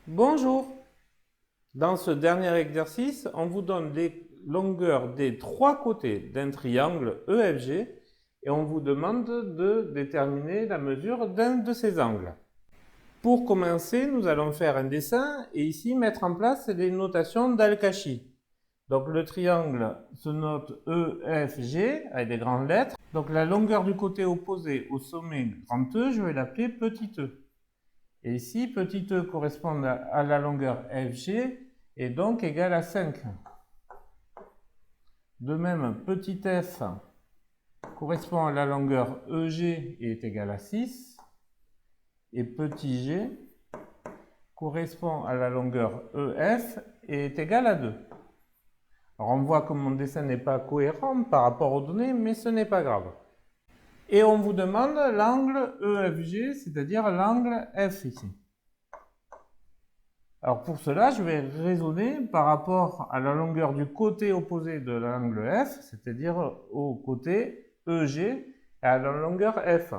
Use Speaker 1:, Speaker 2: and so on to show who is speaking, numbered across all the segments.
Speaker 1: Bonjour! Dans ce dernier exercice, on vous donne les longueurs des trois côtés d'un triangle EFG et on vous demande de déterminer la mesure d'un de ces angles. Pour commencer, nous allons faire un dessin et ici mettre en place les notations d'Al-Kashi. Donc le triangle se note EFG avec des grandes lettres. Donc la longueur du côté opposé au sommet grand E, je vais l'appeler petit e. Et ici, petit e correspond à la longueur FG et donc égal à 5. De même, petit f correspond à la longueur EG et est égal à 6. Et petit g correspond à la longueur EF et est égal à 2. Alors on voit que mon dessin n'est pas cohérent par rapport aux données, mais ce n'est pas grave. Et on vous demande l'angle EFG, c'est-à-dire l'angle F ici. Alors pour cela, je vais raisonner par rapport à la longueur du côté opposé de l'angle F, c'est-à-dire au côté EG et à la longueur F.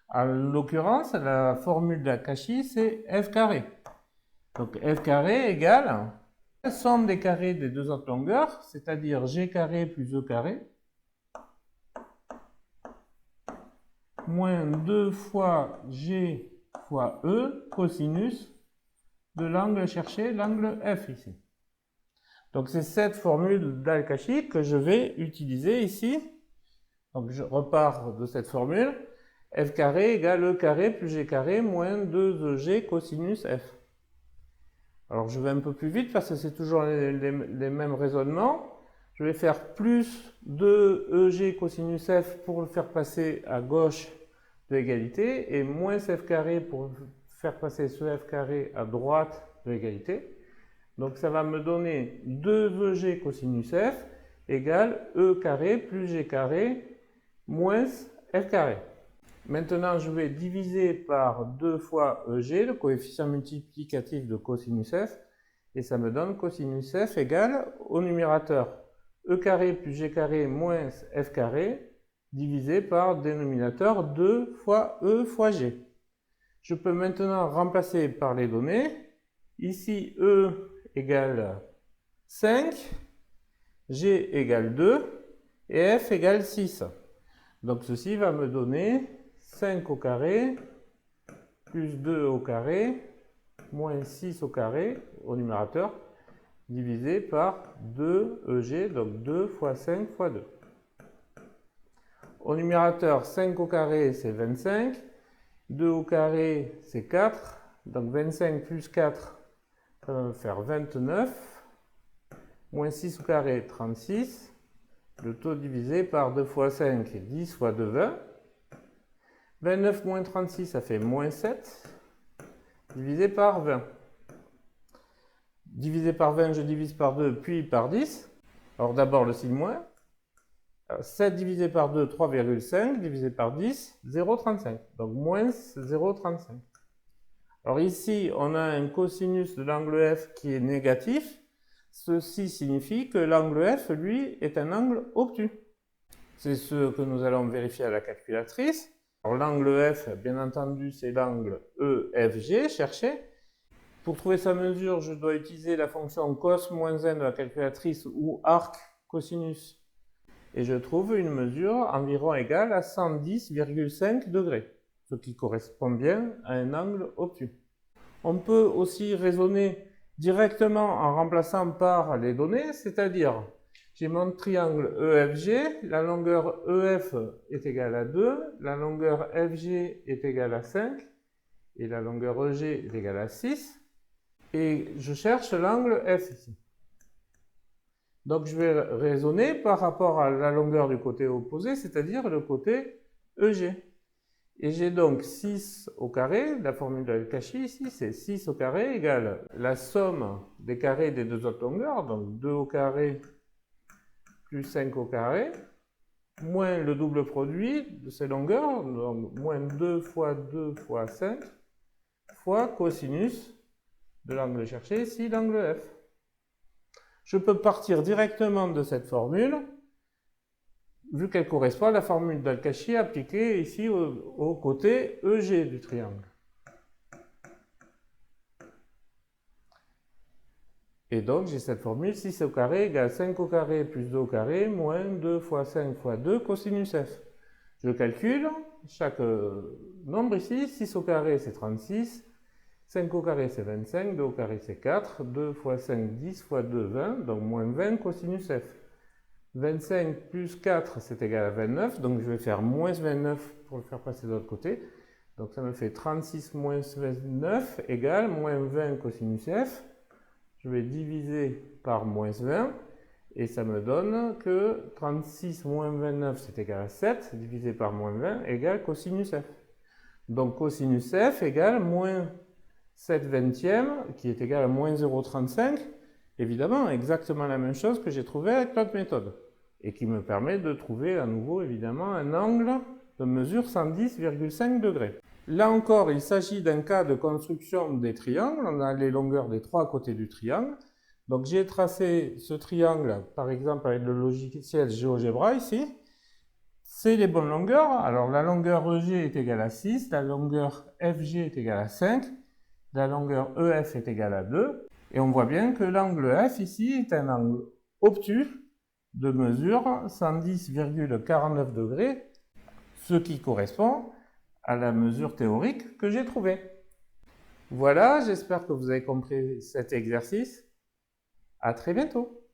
Speaker 1: En l'occurrence, la formule d'Al-Kashi, c'est F carré. Donc F carré égale la somme des carrés des deux autres longueurs, c'est-à-dire G carré plus E carré, moins 2 fois G fois E cosinus de l'angle cherché, l'angle F ici. Donc c'est cette formule d'Al-Kashi que je vais utiliser ici. Donc je repars de cette formule. F carré égale E carré plus G carré moins 2EG cosinus F. Alors je vais un peu plus vite parce que c'est toujours les mêmes raisonnements. Je vais faire plus 2EG cosinus F pour le faire passer à gauche de l'égalité et moins F carré pour faire passer ce F carré à droite de l'égalité. Donc ça va me donner 2EG cosinus F égale E carré plus G carré moins F carré. Maintenant, je vais diviser par 2 fois EG, le coefficient multiplicatif de cosinus F, et ça me donne cosinus F égale au numérateur E carré plus G carré moins F carré, divisé par dénominateur 2 fois E fois G. Je peux maintenant remplacer par les données. Ici, E égale 5, G égale 2 et F égale 6. Donc ceci va me donner 5 au carré plus 2 au carré moins 6 au carré au numérateur divisé par 2 EG, donc 2 fois 5 fois 2. Au numérateur, 5 au carré c'est 25, 2 au carré c'est 4, donc 25 plus 4 ça va me faire 29, moins 6 au carré 36, le taux divisé par 2 fois 5 est 10 fois 2, 20. 29 moins 36, ça fait moins 7, divisé par 20. Divisé par 20, je divise par 2, puis par 10. Alors d'abord le signe moins. 7 divisé par 2, 3,5, divisé par 10, 0,35. Donc moins 0,35. Alors ici, on a un cosinus de l'angle F qui est négatif. Ceci signifie que l'angle F, lui, est un angle obtus. C'est ce que nous allons vérifier à la calculatrice. Alors l'angle F, bien entendu, c'est l'angle EFG cherché. Pour trouver sa mesure, je dois utiliser la fonction cos moins 1 de la calculatrice ou arc cosinus. Et je trouve une mesure environ égale à 110,5 degrés, ce qui correspond bien à un angle obtus. On peut aussi raisonner directement en remplaçant par les données, c'est-à-dire j'ai mon triangle EFG, la longueur EF est égale à 2, la longueur FG est égale à 5, et la longueur EG est égale à 6, et je cherche l'angle F ici. Donc je vais raisonner par rapport à la longueur du côté opposé, c'est-à-dire le côté EG. Et j'ai donc 6 au carré, la formule d'Al-Kashi ici, c'est 6 au carré égale la somme des carrés des deux autres longueurs, donc 2 au carré plus 5 au carré, moins le double produit de ces longueurs, donc moins 2 fois 5, fois cosinus de l'angle cherché, ici l'angle F. Je peux partir directement de cette formule, vu qu'elle correspond à la formule d'Al-Kashi appliquée ici au côté EG du triangle. Et donc, j'ai cette formule 6 au carré égale 5 au carré plus 2 au carré moins 2 fois 5 fois 2 cosinus f. Je calcule chaque nombre ici. 6 au carré, c'est 36. 5 au carré, c'est 25. 2 au carré, c'est 4. 2 fois 5, 10 fois 2, 20. Donc, moins 20 cosinus f. 25 plus 4, c'est égal à 29. Donc, je vais faire moins 29 pour le faire passer de l'autre côté. Donc, ça me fait 36 moins 29 égale moins 20 cosinus f. Je vais diviser par moins 20, et ça me donne que 36 moins 29, c'est égal à 7, divisé par moins 20, égale cosinus f. Donc cosinus f égale moins 7 vingtièmes, qui est égal à moins 0,35, évidemment, exactement la même chose que j'ai trouvé avec l'autre méthode, et qui me permet de trouver à nouveau, évidemment, un angle de mesure 110,5 degrés. Là encore, il s'agit d'un cas de construction des triangles. On a les longueurs des trois côtés du triangle. Donc j'ai tracé ce triangle, par exemple, avec le logiciel GeoGebra ici. C'est les bonnes longueurs. Alors la longueur EG est égale à 6, la longueur FG est égale à 5, la longueur EF est égale à 2. Et on voit bien que l'angle F ici est un angle obtus de mesure 110,49 degrés, ce qui correspond à la mesure théorique que j'ai trouvée. Voilà, j'espère que vous avez compris cet exercice. À très bientôt.